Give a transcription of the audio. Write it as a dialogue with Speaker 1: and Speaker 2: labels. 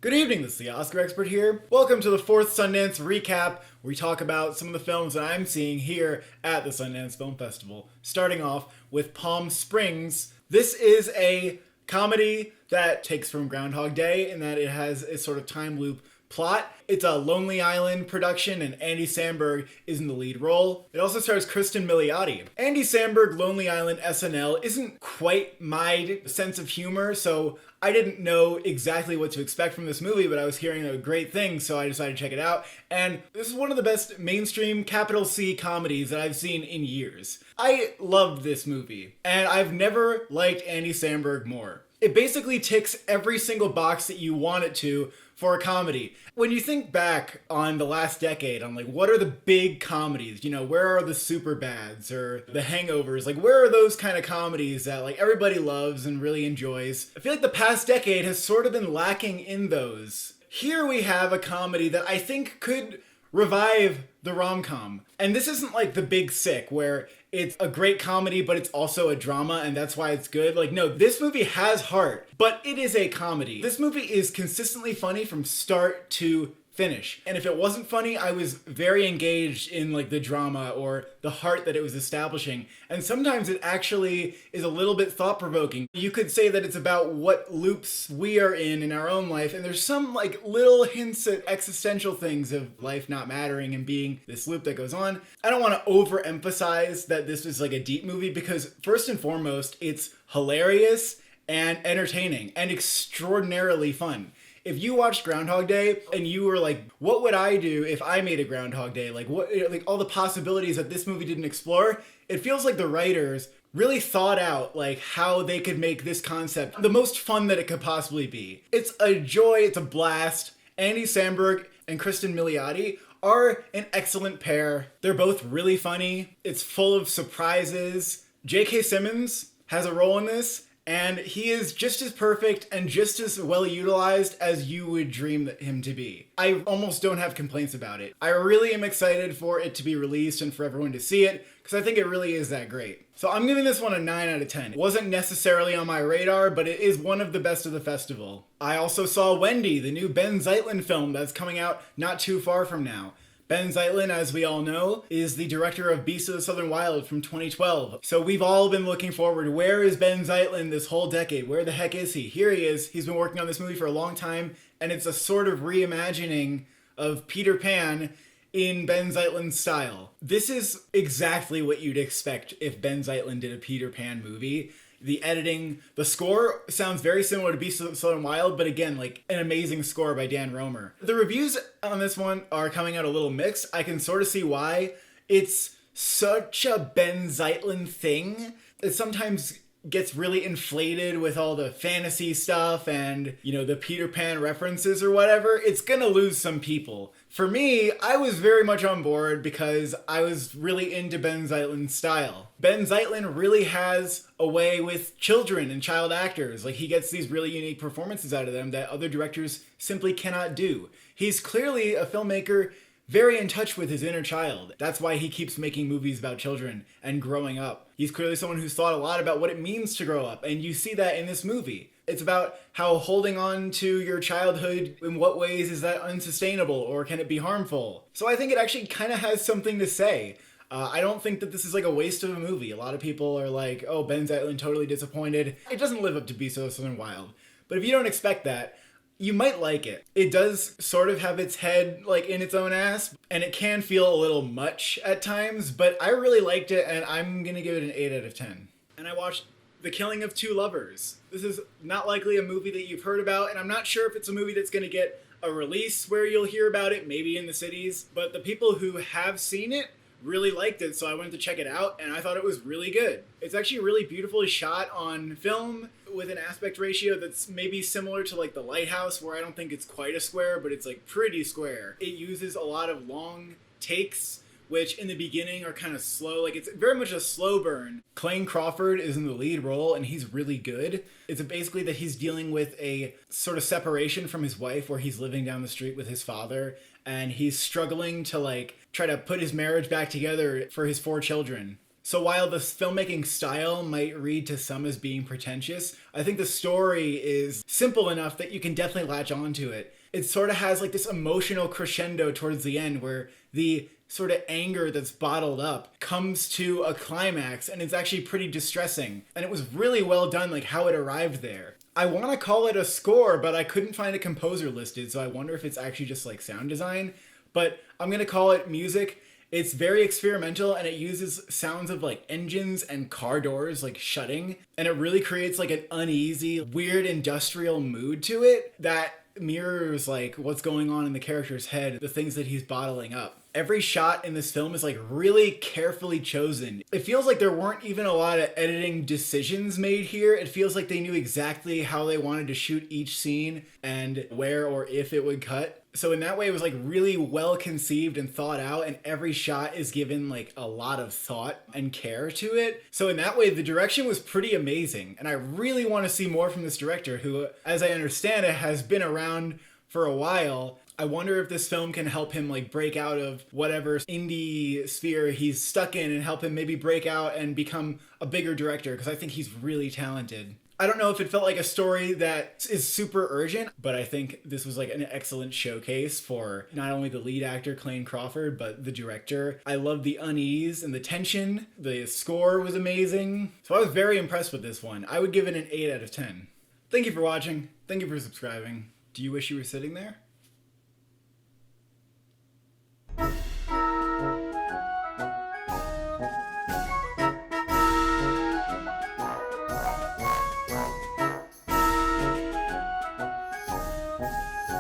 Speaker 1: Good evening, this is the Oscar Expert here. Welcome to the 4th Sundance recap, where we talk about some of the films that I'm seeing here at the Sundance Film Festival. Starting off with Palm Springs. This is a comedy that takes from Groundhog Day in that it has a sort of time loop plot. It's a Lonely Island production, and Andy Samberg is in the lead role. It also stars Kristen Milioti. Andy Samberg, Lonely Island, SNL isn't quite my sense of humor, so I didn't know exactly what to expect from this movie, but I was hearing a great thing, so I decided to check it out. And this is one of the best mainstream capital C comedies that I've seen in years. I loved this movie, and I've never liked Andy Samberg more. It basically ticks every single box that you want it to for a comedy. When you think back on the last decade, on like, what are the big comedies? You know, where are the Superbads or the Hangovers? Like, where are those kind of comedies that like everybody loves and really enjoys? I feel like the past decade has sort of been lacking in those. Here we have a comedy that I think could revive the rom-com. And this isn't like The Big Sick, where it's a great comedy, but it's also a drama, and that's why it's good. Like, no, this movie has heart, but it is a comedy. This movie is consistently funny from start to finish. And if it wasn't funny, I was very engaged in like the drama or the heart that it was establishing. And sometimes it actually is a little bit thought-provoking. You could say that it's about what loops we are in our own life, and there's some like little hints at existential things of life not mattering and being this loop that goes on. I don't want to overemphasize that this is like a deep movie, because first and foremost, it's hilarious and entertaining and extraordinarily fun. If you watched Groundhog Day and you were like, what would I do if I made a Groundhog Day? Like, what, like all the possibilities that this movie didn't explore, it feels like the writers really thought out like how they could make this concept the most fun that it could possibly be. It's a joy, it's a blast. Andy Samberg and Kristen Milioti are an excellent pair. They're both really funny. It's full of surprises. J.K. Simmons has a role in this, and he is just as perfect and just as well utilized as you would dream him to be. I almost don't have complaints about it. I really am excited for it to be released and for everyone to see it, because I think it really is that great. So I'm giving this one a 9 out of 10. It wasn't necessarily on my radar, but it is one of the best of the festival. I also saw Wendy, the new Ben Zeitlin film that's coming out not too far from now. Ben Zeitlin, as we all know, is the director of Beasts of the Southern Wild from 2012. So we've all been looking forward. Where is Ben Zeitlin this whole decade? Where the heck is he? Here he is. He's been working on this movie for a long time, and it's a sort of reimagining of Peter Pan in Ben Zeitlin's style. This is exactly what you'd expect if Ben Zeitlin did a Peter Pan movie. The editing, the score sounds very similar to Beasts of the Southern Wild, but again, like an amazing score by Dan Romer. The reviews on this one are coming out a little mixed. I can sort of see why. It's such a Ben Zeitlin thing. It sometimes gets really inflated with all the fantasy stuff and, you know, the Peter Pan references or whatever. It's gonna lose some people. For me, I was very much on board because I was really into Ben Zeitlin's style. Ben Zeitlin really has a way with children and child actors. Like, he gets these really unique performances out of them that other directors simply cannot do. He's clearly a filmmaker very in touch with his inner child. That's why he keeps making movies about children and growing up. He's clearly someone who's thought a lot about what it means to grow up, and you see that in this movie. It's about how holding on to your childhood, in what ways is that unsustainable, or can it be harmful? So I think it actually kind of has something to say. I don't think that this is like a waste of a movie. A lot of people are like, oh, Ben Zeitlin totally disappointed. It doesn't live up to Beasts of the Southern Wild. But if you don't expect that, you might like it. It does sort of have its head like in its own ass, and it can feel a little much at times, but I really liked it, and I'm gonna give it an 8 out of 10. And I watched The Killing of Two Lovers. This is not likely a movie that you've heard about, and I'm not sure if it's a movie that's gonna get a release where you'll hear about it, maybe in the cities, but the people who have seen it really liked it, so I went to check it out, and I thought it was really good. It's actually really beautifully shot on film with an aspect ratio that's maybe similar to like The Lighthouse, where I don't think it's quite a square, but it's like pretty square. It uses a lot of long takes, which in the beginning are kind of slow. Like, it's very much a slow burn. Clayne Crawford is in the lead role, and he's really good. It's basically that he's dealing with a sort of separation from his wife, where he's living down the street with his father, and he's struggling to like try to put his marriage back together for his 4 children. So while the filmmaking style might read to some as being pretentious, I think the story is simple enough that you can definitely latch onto it. It sort of has like this emotional crescendo towards the end where the sort of anger that's bottled up comes to a climax, and it's actually pretty distressing. And it was really well done, like how it arrived there. I want to call it a score, but I couldn't find a composer listed, so I wonder if it's actually just like sound design. But I'm going to call it music. It's very experimental, and it uses sounds of like engines and car doors like shutting, and it really creates like an uneasy, weird industrial mood to it that mirrors like what's going on in the character's head, the things that he's bottling up. Every shot in this film is like really carefully chosen. It feels like there weren't even a lot of editing decisions made here. It feels like they knew exactly how they wanted to shoot each scene and where or if it would cut. So in that way, it was like really well conceived and thought out, and every shot is given like a lot of thought and care to it. So in that way, the direction was pretty amazing. And I really want to see more from this director who, as I understand it, has been around for a while. I wonder if this film can help him like break out of whatever indie sphere he's stuck in and help him maybe break out and become a bigger director, because I think he's really talented. I don't know if it felt like a story that is super urgent, but I think this was like an excellent showcase for not only the lead actor, Clayne Crawford, but the director. I love the unease and the tension. The score was amazing. So I was very impressed with this one. I would give it an 8 out of 10. Thank you for watching. Thank you for subscribing. Do you wish you were sitting there?